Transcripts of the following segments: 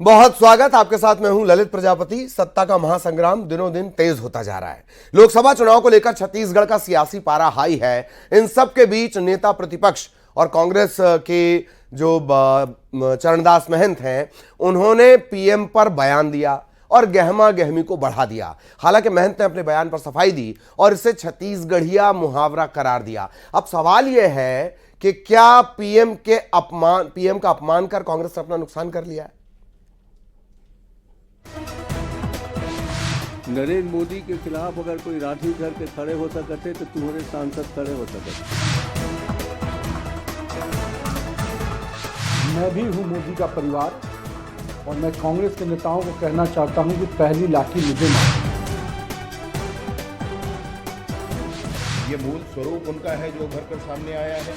बहुत स्वागत। आपके साथ मैं हूं ललित प्रजापति। सत्ता का महासंग्राम दिनों दिन तेज होता जा रहा है। लोकसभा चुनाव को लेकर छत्तीसगढ़ का सियासी पारा हाई है। इन सब के बीच नेता प्रतिपक्ष और कांग्रेस के जो चरणदास महंत हैं, उन्होंने पीएम पर बयान दिया और गहमा गहमी को बढ़ा दिया। हालांकि महंत ने अपने बयान पर सफाई दी और इसे छत्तीसगढ़िया मुहावरा करार दिया। अब सवाल यह है कि क्या पीएम का अपमान कर कांग्रेस ने अपना नुकसान कर लिया है? नरेंद्र मोदी के खिलाफ अगर कोई लाठी धर के खड़े हो सकते तो तुम्हारे सांसद खड़े हो सकते। मैं भी हूं मोदी का परिवार और मैं कांग्रेस के नेताओं को कहना चाहता हूं कि पहली लाठी मुझे मारो। ये मूल स्वरूप उनका है जो उभर कर सामने आया है।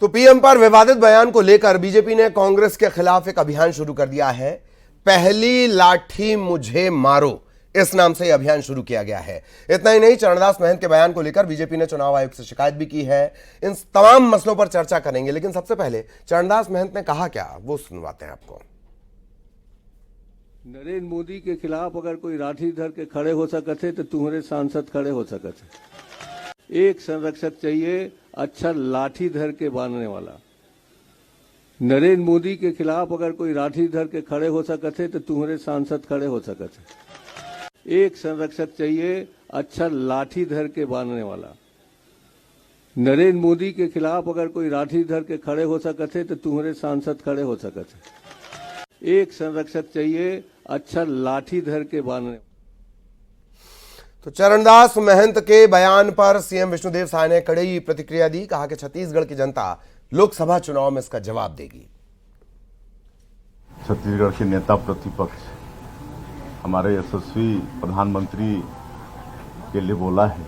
तो पीएम पर विवादित बयान को लेकर बीजेपी ने कांग्रेस के खिलाफ एक अभियान शुरू कर दिया है। पहली लाठी मुझे मारो, इस नाम से यह अभियान शुरू किया गया है। इतना ही नहीं, चरणदास महंत के बयान को लेकर बीजेपी ने चुनाव आयोग से शिकायत भी की है। इन तमाम मसलों पर चर्चा करेंगे, लेकिन सबसे पहले चरणदास महंत ने कहा क्या, वो सुनवाते हैं आपको। नरेंद्र मोदी के खिलाफ अगर कोई लाठी धर के खड़े हो सकते तो तुम्हारे सांसद खड़े हो सकते। एक संरक्षक चाहिए अच्छा लाठी धर के बांधने वाला। नरेंद्र मोदी के खिलाफ अगर कोई लाठी धर के खड़े हो सकते तो तुम्हारे सांसद खड़े हो सकते। एक संरक्षक चाहिए अच्छा लाठी धर के बांधने वाला। नरेंद्र मोदी के खिलाफ अगर कोई लाठी धर के खड़े हो सकते तो तुम्हारे सांसद खड़े हो सकते। एक संरक्षक चाहिए अच्छा लाठी धर के बांधने। तो चरणदास महंत के बयान पर सीएम विष्णुदेव साय ने कड़ी प्रतिक्रिया दी। कहा कि छत्तीसगढ़ की जनता लोकसभा चुनाव में इसका जवाब देगी। छत्तीसगढ़ के नेता प्रतिपक्ष हमारे यशस्वी प्रधानमंत्री के लिए बोला है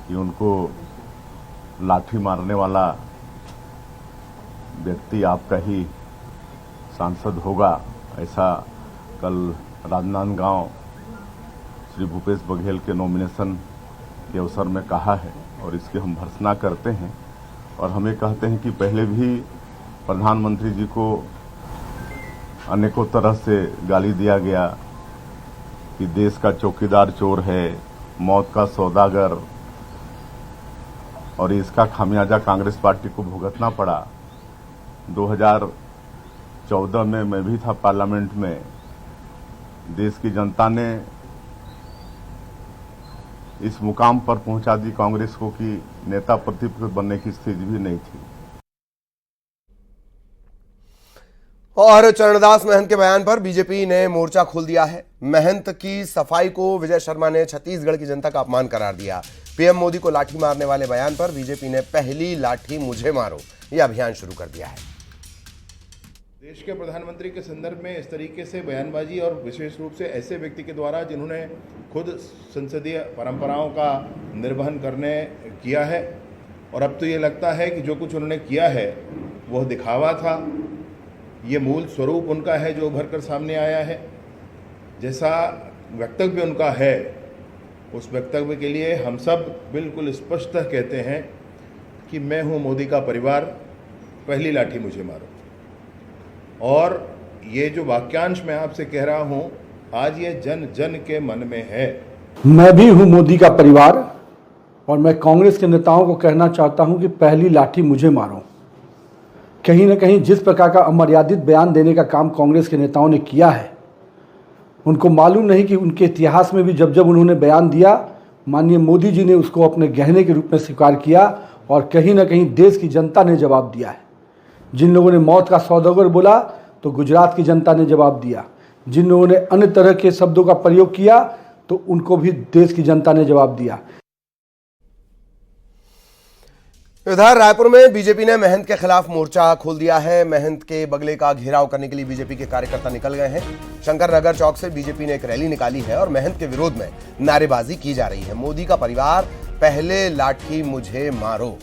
कि उनको लाठी मारने वाला व्यक्ति आपका ही सांसद होगा। ऐसा कल राजनांदगांव श्री भूपेश बघेल के नॉमिनेशन के अवसर में कहा है और इसकी हम भर्त्सना करते हैं। और हमें कहते हैं कि पहले भी प्रधानमंत्री जी को अनेकों तरह से गाली दिया गया कि देश का चौकीदार चोर है, मौत का सौदागर, और इसका खामियाजा कांग्रेस पार्टी को भुगतना पड़ा। 2014 में मैं भी था पार्लियामेंट में। देश की जनता ने इस मुकाम पर पहुंचा दी कांग्रेस को कि नेता प्रतिपक्ष बनने की स्थिति भी नहीं थी। और चरणदास महंत के बयान पर बीजेपी ने मोर्चा खोल दिया है। महंत की सफाई को विजय शर्मा ने छत्तीसगढ़ की जनता का अपमान करार दिया। पीएम मोदी को लाठी मारने वाले बयान पर बीजेपी ने पहली लाठी मुझे मारो यह अभियान शुरू कर दिया है। देश के प्रधानमंत्री के संदर्भ में इस तरीके से बयानबाजी, और विशेष रूप से ऐसे व्यक्ति के द्वारा जिन्होंने खुद संसदीय परंपराओं का निर्वहन करने किया है, और अब तो ये लगता है कि जो कुछ उन्होंने किया है वह दिखावा था। ये मूल स्वरूप उनका है जो उभर कर सामने आया है। जैसा वक्तव्य उनका है, उस वक्तव्य के लिए हम सब बिल्कुल स्पष्ट कहते हैं कि मैं हूँ मोदी का परिवार, पहली लाठी मुझे मारो। और ये जो वाक्यांश मैं आपसे कह रहा हूं, आज ये जन जन के मन में है। मैं भी हूं मोदी का परिवार और मैं कांग्रेस के नेताओं को कहना चाहता हूं कि पहली लाठी मुझे मारो। कहीं ना कहीं जिस प्रकार का अमर्यादित बयान देने का काम कांग्रेस के नेताओं ने किया है, उनको मालूम नहीं कि उनके इतिहास में भी जब जब उन्होंने बयान दिया, माननीय मोदी जी ने उसको अपने गहने के रूप में स्वीकार किया और कहीं ना कहीं देश की जनता ने जवाब दिया है। जिन लोगों ने मौत का सौदागर बोला तो गुजरात की जनता ने जवाब दिया। जिन लोगों ने अन्य तरह के शब्दों का प्रयोग किया तो उनको भी देश की जनता ने जवाब दिया। इधर रायपुर में बीजेपी ने महंत के खिलाफ मोर्चा खोल दिया है। महंत के बगले का घेराव करने के लिए बीजेपी के कार्यकर्ता निकल गए हैं। शंकर नगर चौक से बीजेपी ने एक रैली निकाली है और महंत के विरोध में नारेबाजी की जा रही है। मोदी का परिवार, पहले लाठी मुझे मारो।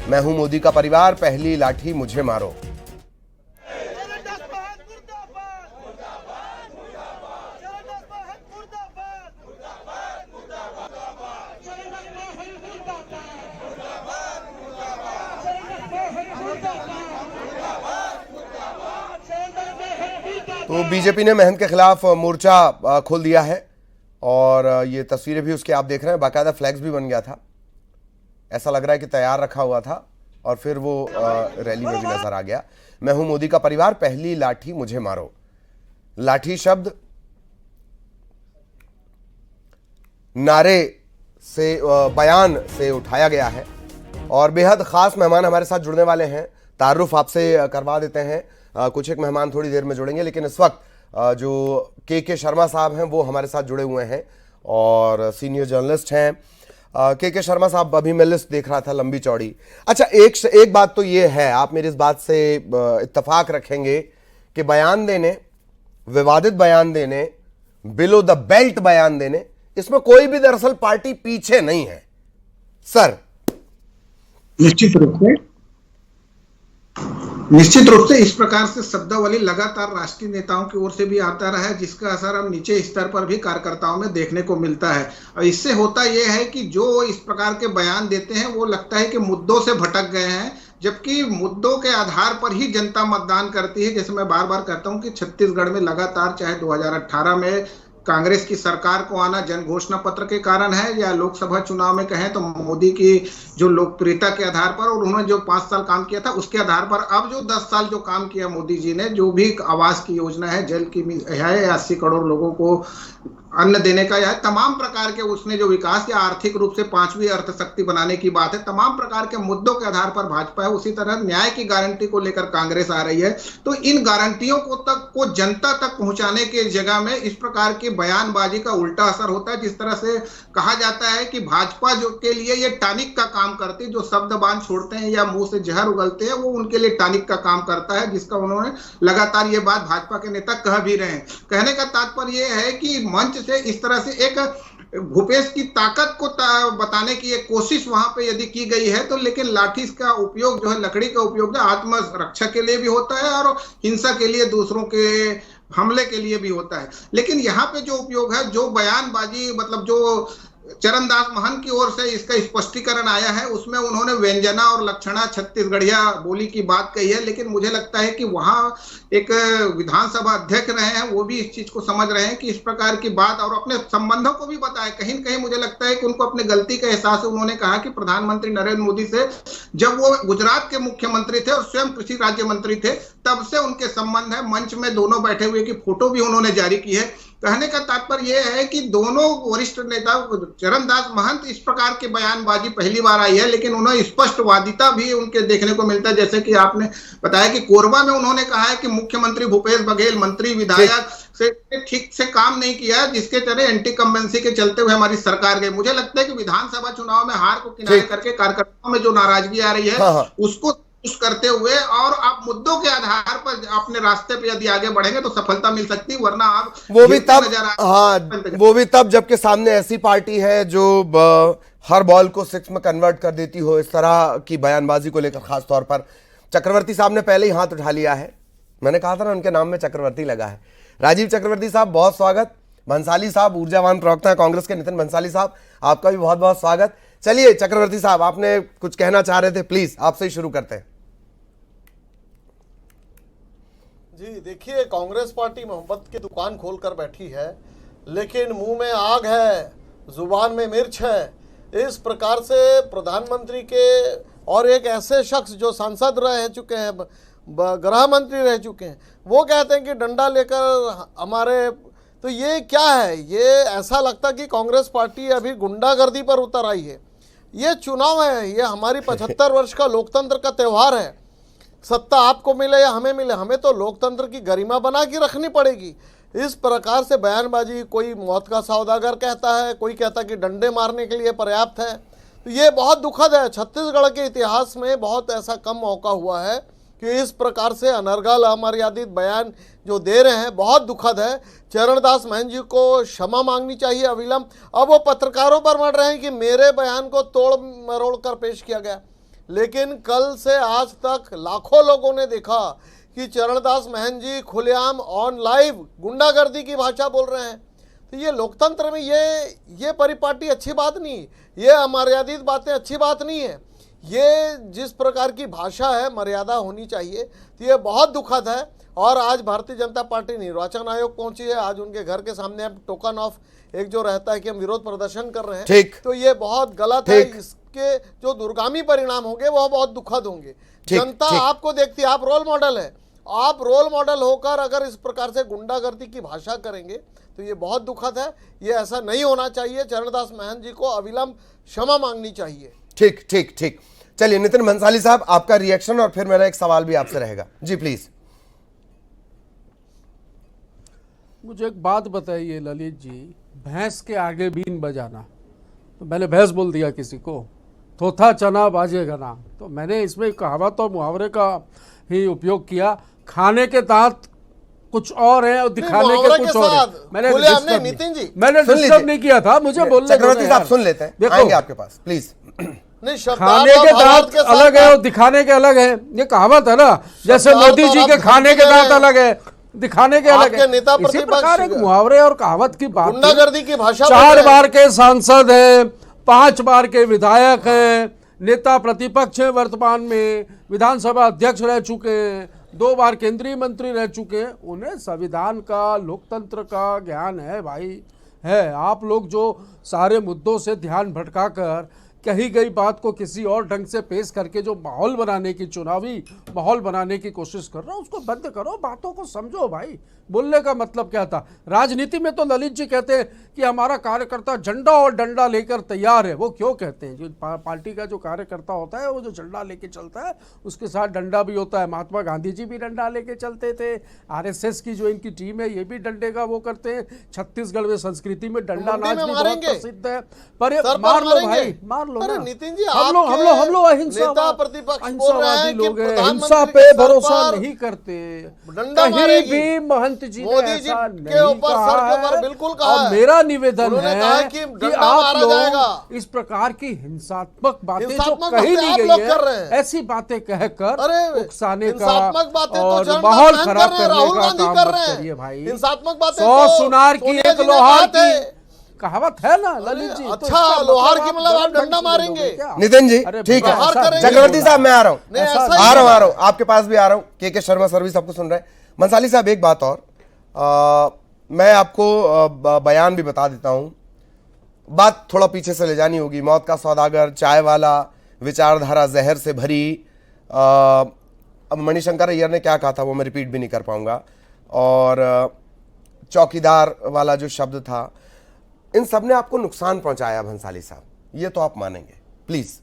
मैं हूं मोदी का परिवार, पहली लाठी मुझे मारो। तो बीजेपी ने महंत के खिलाफ मोर्चा खोल दिया है और ये तस्वीरें भी उसके आप देख रहे हैं, बाकायदा फ्लैग्स भी बन गया था, ऐसा लग रहा है कि तैयार रखा हुआ था और फिर वो रैली में भी नजर आ गया। मैं हूं मोदी का परिवार, पहली लाठी मुझे मारो। लाठी शब्द नारे से बयान से उठाया गया है और बेहद खास मेहमान हमारे साथ जुड़ने वाले हैं। तारुफ आपसे करवा देते हैं, कुछ एक मेहमान थोड़ी देर में जुड़ेंगे, लेकिन इस वक्त जो के शर्मा साहब हैं वो हमारे साथ जुड़े हुए हैं और सीनियर जर्नलिस्ट हैं। के शर्मा साहब, अभी मैं लिस्ट देख रहा था लंबी चौड़ी। अच्छा, एक बात तो ये है, आप मेरी इस बात से इत्तेफाक रखेंगे कि बयान देने, विवादित बयान देने, बिलो द बेल्ट बयान देने, इसमें कोई भी दरअसल पार्टी पीछे नहीं है सर। निश्चित रूप से इस प्रकार से शब्दावली लगातार राष्ट्रीय नेताओं की ओर से भी आता रहा है, जिसका असर अब नीचे स्तर पर भी कार्यकर्ताओं में देखने को मिलता है। और इससे होता यह है कि जो इस प्रकार के बयान देते हैं वो लगता है कि मुद्दों से भटक गए हैं, जबकि मुद्दों के आधार पर ही जनता मतदान करती है। जैसे मैं बार बार कहता हूं कि छत्तीसगढ़ में लगातार, चाहे 2018 में कांग्रेस की सरकार को आना जन घोषणा पत्र के कारण है, या लोकसभा चुनाव में कहें तो मोदी की जो लोकप्रियता के आधार पर और उन्होंने जो 5 साल काम किया था उसके आधार पर, अब जो 10 साल जो काम किया मोदी जी ने, जो भी आवास की योजना है, जल की है, 80 करोड़ लोगों को अन्न देने का, या तमाम प्रकार के उसने जो विकास या आर्थिक रूप से 5वीं अर्थशक्ति बनाने की बात है, तमाम प्रकार के मुद्दों के आधार पर भाजपा है। उसी तरह न्याय की गारंटी को लेकर कांग्रेस आ रही है। तो इन गारंटियों को जनता तक पहुंचाने के जगह में इस प्रकार की बयानबाजी का उल्टा असर होता है। जिस तरह से कहा जाता है कि भाजपा जो के लिए ये टॉनिक का काम करती है, जो शब्द बाण छोड़ते हैं या मुंह से जहर उगलते हैं, वो उनके लिए टॉनिक का काम करता है, जिसका उन्होंने लगातार ये बात भाजपा के नेता कह भी रहे हैं। कहने का तात्पर्य यह है कि मंच से इस तरह से एक भूपेश की ताकत को बताने की एक कोशिश वहां पे यदि की गई है, तो लेकिन लाठी का उपयोग जो है, लकड़ी का उपयोग जो आत्मरक्षा के लिए भी होता है और हिंसा के लिए, दूसरों के हमले के लिए भी होता है। लेकिन यहाँ पे जो उपयोग है, जो बयानबाजी, मतलब जो चरणदास महंत की ओर से इसका स्पष्टीकरण आया है, उसमें उन्होंने व्यंजना और लक्षणा छत्तीसगढ़िया बोली की बात कही है। लेकिन मुझे लगता है कि वहां एक विधानसभा अध्यक्ष रहे हैं, वो भी इस चीज को समझ रहे हैं कि इस प्रकार की बात, और अपने संबंधों को भी बताया। कहीं न कहीं मुझे लगता है कि उनको अपने गलती का एहसास है। उन्होंने कहा कि प्रधानमंत्री नरेंद्र मोदी से जब वो गुजरात के मुख्यमंत्री थे और स्वयं कृषि राज्य मंत्री थे, तब से उनके संबंध है। मंच में दोनों बैठे हुए की फोटो भी उन्होंने जारी की है। कहने का तात्पर्य यह है कि दोनों वरिष्ठ नेता, चरणदास महंत, इस प्रकार की बयानबाजी पहली बार आई है, लेकिन उन्हें स्पष्टवादिता भी उनके देखने को मिलता है। जैसे कि आपने बताया कि कोरबा में उन्होंने कहा है कि मुख्यमंत्री भूपेश बघेल मंत्री विधायक से ठीक से काम नहीं किया, जिसके चलते एंटी कंबेंसी के चलते हुए हमारी सरकार गई। मुझे लगता है कि विधानसभा चुनाव में हार को किनारे करके कार्यकर्ताओं में जो नाराजगी आ रही है, उसको करते हुए और आप मुद्दों के आधार पर अपने रास्ते पे यदि आगे बढ़ेंगे तो सफलता मिल सकती है, वरना आप वो भी तब जबकि सामने ऐसी पार्टी है जो हर बॉल को 6 में कन्वर्ट कर देती हो। इस तरह की बयानबाजी को लेकर खास तौर पर चक्रवर्ती साहब ने पहले ही हाथ उठा लिया है। मैंने कहा था ना, उनके नाम में चक्रवर्ती लगा है। राजीव चक्रवर्ती साहब, बहुत स्वागत। भंसाली साहब, ऊर्जावान प्रवक्ता है कांग्रेस के, नितिन भंसाली साहब, आपका भी बहुत बहुत स्वागत। चलिए चक्रवर्ती साहब, आपने कुछ कहना चाह रहे थे, प्लीज आपसे ही शुरू करते हैं। जी देखिए, कांग्रेस पार्टी मोहब्बत की दुकान खोलकर बैठी है, लेकिन मुंह में आग है, जुबान में मिर्च है। इस प्रकार से प्रधानमंत्री के और एक ऐसे शख्स जो सांसद रह चुके हैं, गृह मंत्री रह चुके हैं, वो कहते हैं कि डंडा लेकर हमारे, तो ये क्या है? ये ऐसा लगता है कि कांग्रेस पार्टी अभी गुंडागर्दी पर उतर आई है। ये चुनाव है, ये हमारी 75 वर्ष का लोकतंत्र का त्यौहार है। सत्ता आपको मिले या हमें मिले, हमें तो लोकतंत्र की गरिमा बना के रखनी पड़ेगी। इस प्रकार से बयानबाजी, कोई मौत का सौदागर कहता है, कोई कहता है कि डंडे मारने के लिए पर्याप्त है। तो ये बहुत दुखद है। छत्तीसगढ़ के इतिहास में बहुत ऐसा कम मौका हुआ है कि इस प्रकार से अनर्गल, अमर्यादित बयान जो दे रहे हैं, बहुत दुखद है। चरणदास महंत जी को क्षमा मांगनी चाहिए अविलंब। अब वो पत्रकारों पर मर रहे हैं कि मेरे बयान को तोड़ मरोड़ कर पेश किया गया, लेकिन कल से आज तक लाखों लोगों ने देखा कि चरणदास महंत जी खुलेआम ऑन लाइव गुंडागर्दी की भाषा बोल रहे हैं। तो ये लोकतंत्र में ये परिपाटी अच्छी बात नहीं, ये अमर्यादित बातें अच्छी बात नहीं है। ये जिस प्रकार की भाषा है, मर्यादा होनी चाहिए। तो ये बहुत दुखद है और आज भारतीय जनता पार्टी निर्वाचन आयोग पहुंची है, आज उनके घर के सामने अब टोकन ऑफ एक जो रहता है कि हम विरोध प्रदर्शन कर रहे हैं, ठीक। तो ये बहुत गलत है। ठीक। इसके जो दुर्गामी परिणाम होंगे वह बहुत दुखद होंगे। ठीक, जनता ठीक। आपको देखती है, आप रोल मॉडल है, आप रोल मॉडल होकर अगर इस प्रकार से गुंडागर्दी की भाषा करेंगे तो ये बहुत दुखद है। ये ऐसा नहीं होना चाहिए। चरणदास महंत जी को अविलंब क्षमा मांगनी चाहिए। ठीक ठीक ठीक। चलिए नितिन भंसाली साहब, आपका रिएक्शन और फिर मेरा एक सवाल भी आपसे रहेगा। जी प्लीज। मुझे एक बात बताइए ललित जी, भैंस के आगे बीन बजाना, तो मैंने भैंस बोल दिया किसी को, थोथा चना बाजेगा ना, तो मैंने इसमें कहावत और मुहावरे का ही उपयोग किया। खाने के दांत कुछ और है और दिखाने के मुहावरे कुछ के और है। साथ मैंने खुले disturb हमने नहीं- नितिन जी, मैंने सुन डिस्टर्ब लीजिए। नहीं किया था, मुझे बोलने दो चक्रवर्ती ना साहब यार। सुन लेते हैं, देखो, आएंगे आपके पास प्लीज। नहीं, खाने के दांत अलग है और दिखाने के अलग है, ये कहावत है ना। जैसे शब्दार्थ मोदी और जी आप के खाने के धमकी दे दांत रहे हैं। अलग है, दिखाने के अलग आपके है। नेता इसी प्रतिपक्ष प्रकार एक मुहावरे और कहावत की बात थी। गुंडागर्दी की भाषा बोल 4 रहे हैं। बार के सांसद हैं, 5 बार के विधायक हैं, नेता प्रतिपक्ष हैं, वर्तमान में विधानसभा अध्यक्ष रह चुके हैं, 2 बार केंद्रीय मंत्री रह चुके हैं। उन्हें संविधान का, लोकतंत्र का ज्ञान है भाई, है। आप लोग जो सारे मुद्दों से ध्यान भटकाकर कही गई बात को किसी और ढंग से पेश करके जो माहौल बनाने की, चुनावी माहौल बनाने की कोशिश कर रहे हो, उसको बंद करो, बातों को समझो भाई। बोलने का मतलब क्या था? राजनीति में तो ललित जी कहते हैं कि हमारा कार्यकर्ता झंडा और डंडा लेकर तैयार है। वो क्यों कहते हैं? जो पार्टी का जो कार्यकर्ता होता है वो जो झंडा लेके चलता है उसके साथ डंडा भी होता है। महात्मा गांधी जी भी डंडा लेके चलते थे। आरएसएस की जो इनकी टीम है ये भी डंडे का वो करते हैं। छत्तीसगढ़ में संस्कृति में डंडा मुंडी नाच में भी बहुत मारेंगे। प्रसिद्ध है। पर सर पर मार लो मारेंगे। भाई, मार लो अरे ना। नितिन जी, हम लोग आपके अहिंसा, नेता प्रतिपक्ष बोल रहे हैं अहिंसावादी कि लोग हैं, प्रधानमंत्री हिंसा के पे सर भरोसा पर नहीं करते। डंडा कहीं मारेगी। भी महंत जी ने मोदी जी ऐसा के नहीं ऊपर, सर कहा के ऊपर है। बिल्कुल कहा और है। मेरा निवेदन उन्होंने कहा है है कि कि डंडा आप मारा लोग जाएगा। इस प्रकार की हिंसात्मक बातें जो हिंसात्मक कही बातें नहीं आप गई लोग कर रहे है, हैं। ऐसी बातें कहकर अरे उकसाने का हिंसात्मक बातें तो और चरणदास माहौल महंत खराब कर रहे हैं, करने राहुल का गांधी काम कर मत रहे हैं। करिए भाई। हिंसात्मक बातें 100 तो सुनार की सोनिया एक जी ने लोहार कहा थे। की कहावत है ना ललित जी। तो अच्छा, इसका लोहार मतलब की मतलब आप गलत ढंग डंडा से मारेंगे। बोलोगे क्या? नितिन जी अरे ठीक है, प्रहार करेंगे। चक्रवर्ती साहब मैं आ रहा हूं, नहीं, ऐसा ही आ रहा है। हूं, आपके पास भी आ रहा हूं। के शर्मा सर भी सबको सुन रहे हैं। भंसाली साहब एक बात और, मैं आपको बयान भी बता देता हूं। बात थोड़ा पीछे से ले जानी होगी। मौत का सौदागर, चाय वाला, विचारधारा जहर से भरी। अब मणिशंकर अय्यर ने क्या कहा था वो मैं रिपीट भी नहीं कर पाऊंगा। और चौकीदार वाला जो शब्द था, इन सब ने आपको नुकसान पहुंचाया भंसाली साहब, ये तो आप मानेंगे। प्लीज।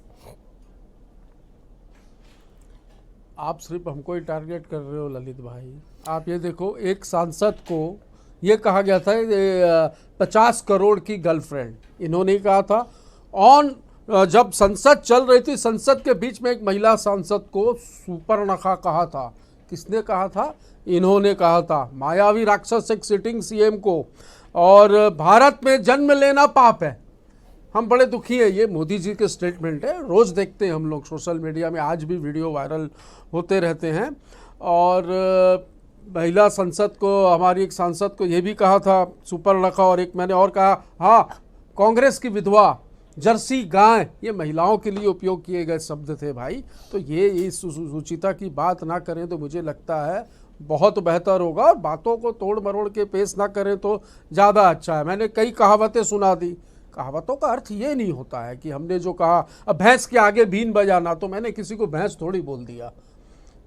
आप सिर्फ हमको ही टारगेट कर रहे हो ललित भाई। आप ये देखो, एक सांसद को ये कहा गया था 50 करोड़ की गर्लफ्रेंड, इन्होंने ही कहा था। जब संसद चल रही थी, संसद के बीच में एक महिला सांसद को सुपर्णखा कहा था। किसने कहा था? इन्होंने कहा था। मायावी राक्षस एक सिटिंग सीएम को। और भारत में जन्म लेना पाप है, हम बड़े दुखी हैं। ये मोदी जी के स्टेटमेंट है, रोज़ देखते हैं हम लोग सोशल मीडिया में, आज भी वीडियो वायरल होते रहते हैं। और महिला संसद को, हमारी एक सांसद को ये भी कहा था सुपर्णखा। और एक मैंने और कहा, हाँ, कांग्रेस की विधवा, जर्सी गाय, ये महिलाओं के लिए उपयोग किए गए शब्द थे भाई। तो ये इस सुचिता की बात ना करें तो मुझे लगता है बहुत बेहतर होगा। और बातों को तोड़ मरोड़ के पेश ना करें तो ज़्यादा अच्छा है। मैंने कई कहावतें सुना दी। कहावतों का अर्थ ये नहीं होता है कि हमने जो कहा, अब भैंस के आगे बीन बजाना, तो मैंने किसी को भैंस थोड़ी बोल दिया।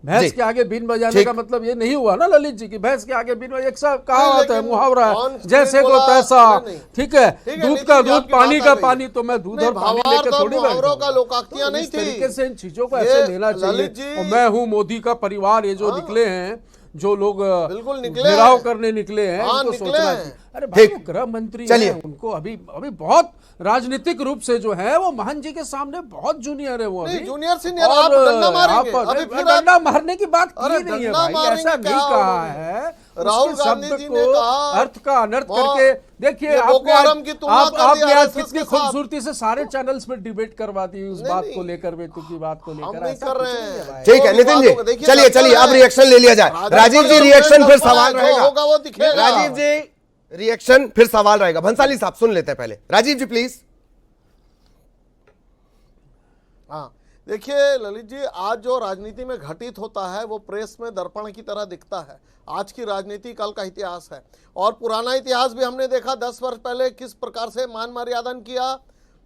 भैंस के आगे बीन बजाने का मतलब ये नहीं हुआ ना ललित जी की भैंस के आगे बीन, एक सा कहावत है, मुहावरा है, जैसे को तैसा। ठीक है, दूध का दूध, पानी का पानी, तो मैं दूध और पानी लेके थोड़ी मुहावरों का लोकाक्तियां नहीं इस थी। तरीके से इन चीजों को ये ऐसे लेना ललित चाहिए। जी- और मैं हूँ मोदी का परिवार, ये जो निकले हैं, जो लोग बिल्कुल निकले घेराव हैं। करने निकले हैं, हाँ, उनको निकले सोचना हैं। चाहिए। अरे भाई, ठीक। वो गृह मंत्री चलिए। हैं, उनको अभी बहुत राजनीतिक रूप से जो है वो महंत जी के सामने बहुत जूनियर है वो अभी। नहीं, जूनियर सीनियर, और आप डंडा मारेंगे। आप- अभी फिर डंडा मारने की बात अरे की नहीं है डंडा भाई, मारेंगे ऐसा क्या नहीं कहा उन्होंने? है। राहुल उसके गांधी शब्द जी को ने कहा, अर्थ का अनर्थ वहाँ करके देखिए। ये बोको हराम की तुलना कर दी आपने आज RSS कितनी के साथ। खूबसूरती से सारे चैनल्स में डिबेट करवा दी उस नहीं, बात नहीं। को लेकर, वेतु की बात को हम लेकर। नहीं ऐसा कर कुछ रहे नहीं है हैं। भाई। ठीक है वो नितिन जी, विवादों को देखिए, चलिए दर्पण चलिए, अब है। रिएक्शन ले लिया जाए। राजीव जी रिएक्शन फिर सवाल जो रहेगा। होगा वो दिखेगा। राजीव जी रिएक्शन फिर सवाल रहेगा। भंसाली साहब सुन लेते हैं पहले। राजीव जी प्लीज। हाँ, देखिए ललित जी, आज जो राजनीति में घटित होता है वो प्रेस में दर्पण की तरह दिखता है। आज की राजनीति कल का इतिहास है, और पुराना इतिहास भी हमने देखा 10 वर्ष पहले किस प्रकार से मान मर्यादन किया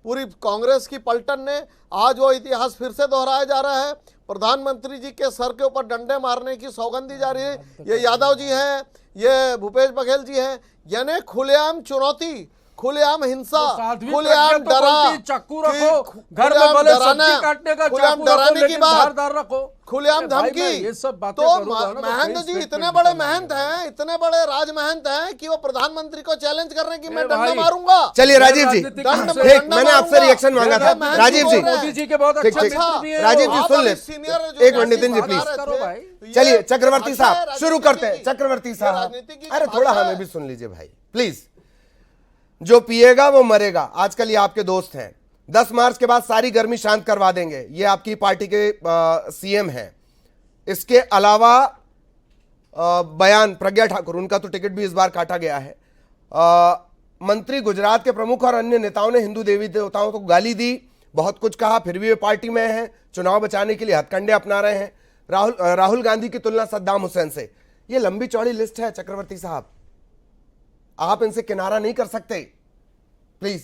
पूरी कांग्रेस की पलटन ने। आज वो इतिहास फिर से दोहराया जा रहा है। प्रधानमंत्री जी के सर के ऊपर डंडे मारने की सौगंध दी जा रही है। ये यादव जी हैं, ये भूपेश बघेल जी हैं, यानी खुलेआम चुनौती, खुलेआम हिंसा, खुलेआम डरा, चाकू रखो घर में, भले सब्जी काटने का चाकू रखो, लेकिन धारदार रखो, खुलेआम धमकी। ये सब बातें तो करूंगा ना, महंत जी इतने बड़े महंत हैं, इतने बड़े राज महंत हैं कि वो प्रधानमंत्री को चैलेंज कर रहे हैं कि मैं डंडा मारूंगा। चलिए राजीव जी, ठीक, मैंने आपसे रिएक्शन मांगा था। राजीव जी, मोदी जी के बहुत अच्छे मित्र भी हैं। राजीव जी सुन ले, एक मिनट नितिन जी प्लीज। चलिए चक्रवर्ती साहब शुरू करते हैं। चक्रवर्ती साहब, अरे थोड़ा हमें भी सुन लीजिए भाई प्लीज। जो पिएगा वो मरेगा, आजकल ये आपके दोस्त हैं। 10 मार्च के बाद सारी गर्मी शांत करवा देंगे, ये आपकी पार्टी के सीएम हैं। इसके अलावा बयान प्रज्ञा ठाकुर, उनका तो टिकट भी इस बार काटा गया है। मंत्री गुजरात के प्रमुख और अन्य नेताओं ने हिंदू देवी देवताओं को गाली दी, बहुत कुछ कहा, फिर भी वे पार्टी में हैं, चुनाव बचाने के लिए हथकंडे अपना रहे हैं। राहुल गांधी की तुलना सद्दाम हुसैन से। ये लंबी चौड़ी लिस्ट है चक्रवर्ती साहब, आप इनसे किनारा नहीं कर सकते प्लीज।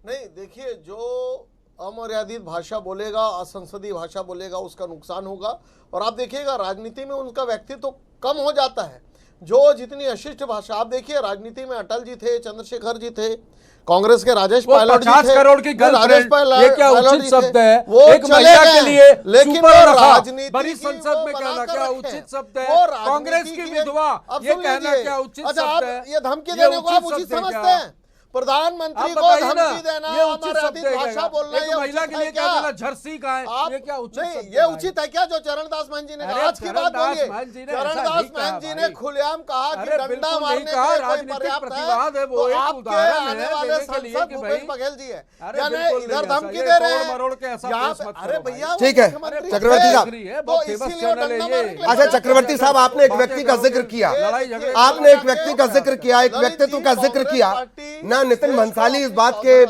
नहीं, देखिए, जो अमर्यादित भाषा बोलेगा, असंसदीय भाषा बोलेगा, उसका नुकसान होगा। और आप देखिएगा राजनीति में उनका व्यक्तित्व तो कम हो जाता है। जो जितनी अशिष्ट भाषा, आप देखिए राजनीति में अटल जी थे, चंद्रशेखर जी थे, कांग्रेस के राजेश पायलट जी थे। 50 करोड़ की गर्लफ्रेंड, ये क्या उचित शब्द है? वो एक महिला के लिए लेकिन सुपर रखा, राजनीति बड़ी संसद में कहना क्या उचित शब्द है? कांग्रेस की विधवा, ये कहना क्या उचित शब्द है? ये धमकी देने को आप उचित समझते हैं? प्रधानमंत्री को धमकी देना, अमर्यादित भाषा बोलना, एक महिला के लिए क्या बोला? झरसी का है, ये क्या उचित नहीं, शब्द ये है? उचित है क्या जो चरणदास महंत जी ने कहा? आज की बात बोलिए, चरणदास महंत जी ने खुलेआम कहा कि डंडा मारने के कोई पर्याप्त है, तो आपके आने वाले सांसद भूपेश बघेल जी है, यानी इधर धमकी दे रहे हैं। अरे भैया, ठीक है चक्रवर्ती साहब, तो इसीलिए डंडा मारने। अच्छा चक्रवर्ती साहब, आपने एक व्यक्ति का जिक्र किया, आपने एक व्यक्ति का जिक्र किया, एक व्यक्तित्व का जिक्र किया। ना नितिन भंसाली इस बात के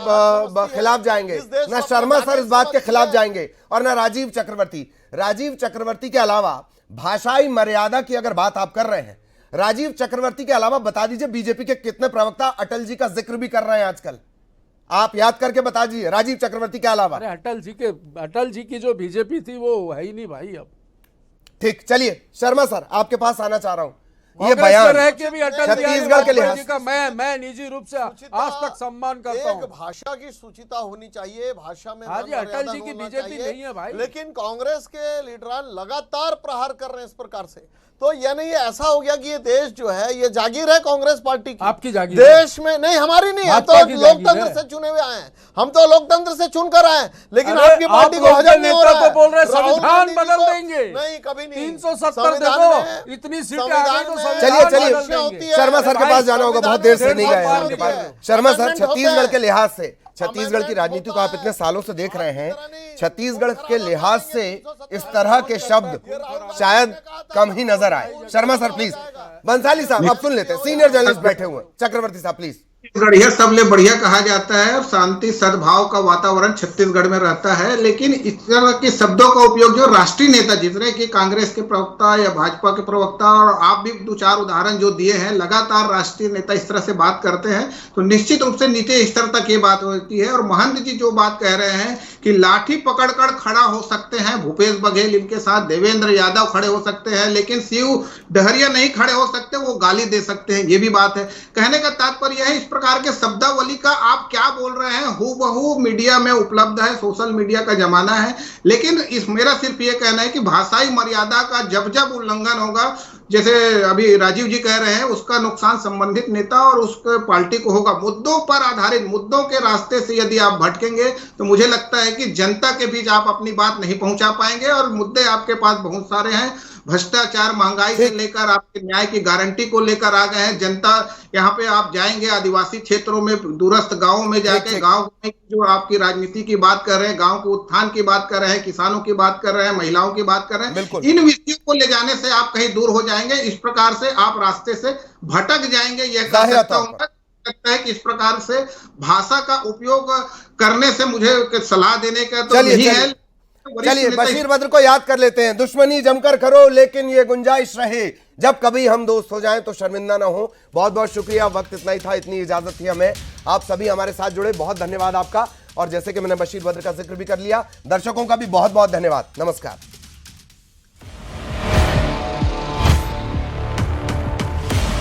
खिलाफ जाएंगे, ना शर्मा सर इस बात के खिलाफ जाएंगे, और ना राजीव चक्रवर्ती। राजीव चक्रवर्ती के अलावा भाषाई मर्यादा की अगर बात आप कर रहे हैं, राजीव चक्रवर्ती के अलावा बता दीजिए बीजेपी के कितने प्रवक्ता अटल जी का जिक्र भी कर रहे हैं आजकल? आप याद करके बता दीजिए राजीव चक्रवर्ती के अलावा। अरे अटल जी की जो बीजेपी थी वो है ही नहीं भाई अब। ठीक, चलिए शर्मा सर आपके पास आना चाह रहा हूं। ये कांग्रेस बयान में रह के भी अटल छत्तीसगढ़ के लिहाज का मैं निजी रूप से आज तक सम्मान करता हूं। एक भाषा की सूचिता होनी चाहिए, भाषा में हाँ जी, अटल जी की बीजेपी नहीं है भाई। लेकिन कांग्रेस के लीडरान लगातार प्रहार कर रहे हैं इस प्रकार से। तो यानी ये ऐसा हो गया कि ये देश जो है ये जागीर है कांग्रेस पार्टी की। आपकी जागीर देश में नहीं, हमारी नहीं, हम तो लोकतंत्र से चुने हुए आए हैं, हम तो लोकतंत्र से चुनकर आए हैं। लेकिन आपकी पार्टी को हजम नहीं हो रहा है। बोल रहे संविधान बदल देंगे, नहीं कभी नहीं। 370 देखो, इतनी सीटें आ गई तो चलिए शर्मा सर के पास जाना होगा, बहुत देर से नहीं गए हैं उनके पास। शर्मा सर, छत्तीसगढ़ के लिहाज से, छत्तीसगढ़ की राजनीति को आप इतने सालों से देख रहे हैं, छत्तीसगढ़ के लिहाज से इस तरह के शब्द शायद कम ही नजर आए। Sharma sir please. बंसाली साहब आप सुन लेते हैं, सीनियर जर्नलिस्ट बैठे हुए। चक्रवर्ती साहब प्लीज। बढ़िया, सबले बढ़िया कहा जाता है और शांति सद्भाव का वातावरण छत्तीसगढ़ में रहता है। लेकिन इस तरह के शब्दों का उपयोग जो राष्ट्रीय नेता, जितने कि कांग्रेस के प्रवक्ता या भाजपा के प्रवक्ता, और आप भी 2-4 उदाहरण जो दिए हैं, लगातार राष्ट्रीय नेता इस तरह से बात करते हैं तो निश्चित रूप से नीचे स्तर तक ये बात होती है। और महंत जी जो बात कह रहे हैं कि लाठी पकड़कर खड़ा हो सकते हैं भूपेश बघेल, इनके साथ देवेंद्र यादव खड़े हो सकते हैं, लेकिन शिव डहरिया नहीं खड़े हो सकते, वो गाली दे सकते हैं, ये भी बात है। कहने का तात्पर्य है इस प्रकार के शब्दावली का आप क्या बोल रहे हैं हूबहू मीडिया में उपलब्ध है, सोशल मीडिया का जमाना है। लेकिन इस मेरा सिर्फ ये कहना है कि भाषाई मर्यादा का जब जब उल्लंघन होगा, जैसे अभी राजीव जी कह रहे हैं, उसका नुकसान संबंधित नेता और उसके पार्टी को होगा। मुद्दों पर आधारित, मुद्दों के रास्ते से यदि आप भटकेंगे तो मुझे लगता है कि जनता के बीच आप अपनी बात नहीं पहुंचा पाएंगे। और मुद्दे आपके पास बहुत सारे हैं, भ्रष्टाचार, महंगाई से लेकर आपके न्याय की गारंटी को लेकर आ गए हैं। जनता यहाँ पे आप जाएंगे आदिवासी क्षेत्रों में, दूरस्थ गांवों में जाके, गांव में जो आपकी राजनीति की बात कर रहे हैं, गांव के उत्थान की बात कर रहे हैं, किसानों की बात कर रहे हैं, महिलाओं की बात कर रहे हैं, इन विषयों को ले जाने से आप कहीं दूर हो जाएंगे। इस प्रकार से आप रास्ते से भटक जाएंगे, यह कह सकता हूं। लगता है कि इस प्रकार से भाषा का उपयोग करने से मुझे सलाह देने का तो चलिए नहीं है। चलिए बशीर बद्र को याद कर लेते हैं। दुश्मनी जमकर करो लेकिन ये गुंजाइश रहे, जब कभी हम दोस्त हो जाएं तो शर्मिंदा ना हो। बहुत बहुत शुक्रिया, वक्त इतना ही था, इतनी इजाजत थी हमें। आप सभी हमारे साथ जुड़े, बहुत धन्यवाद आपका। और जैसे कि मैंने बशीर बद्र का जिक्र भी कर लिया, दर्शकों का भी बहुत बहुत धन्यवाद। नमस्कार।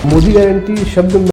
मोदी गारंटी शब्द